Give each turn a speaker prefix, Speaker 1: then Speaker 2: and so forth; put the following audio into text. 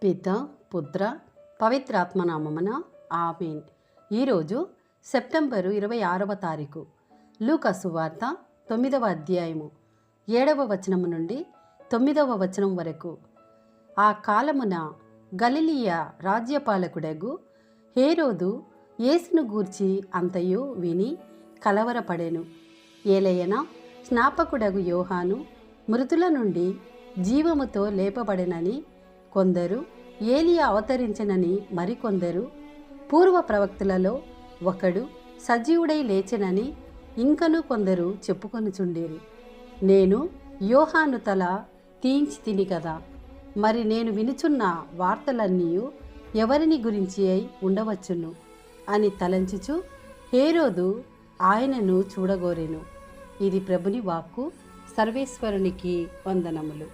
Speaker 1: పిత పుత్ర పవిత్రాత్మనామమున ఆమేన్. ఈరోజు సెప్టెంబరు 26వ తారీఖు. లూకా సువార్త 9వ అధ్యాయము 7వ వచనము నుండి 9వ వచనం వరకు. ఆ కాలమున గలిలియ రాజ్యపాలకుడగు హేరోదు యేసును గూర్చి అంతయు విని కలవరపడెను. ఏలయన స్నాపకుడగు యోహాను మృతుల నుండి జీవముతో లేపబడెనని కొందరు, ఏలియా అవతరించెనని మరికొందరు, పూర్వ ప్రవక్తలలో ఒకడు సజీవుడై లేచెనని ఇంకను కొందరు చెప్పుకొనుచుండిరి. నేను యోహాను తల తీయించి తిని కదా, మరి నేను వినుచున్న వార్తలన్నీ ఎవరిని గురించి అయి ఉండవచ్చును అని తలంచుచు హేరోదు ఆయనను చూడగోరెను. ఇది ప్రభుని వాక్కు. సర్వేశ్వరునికి వందనములు.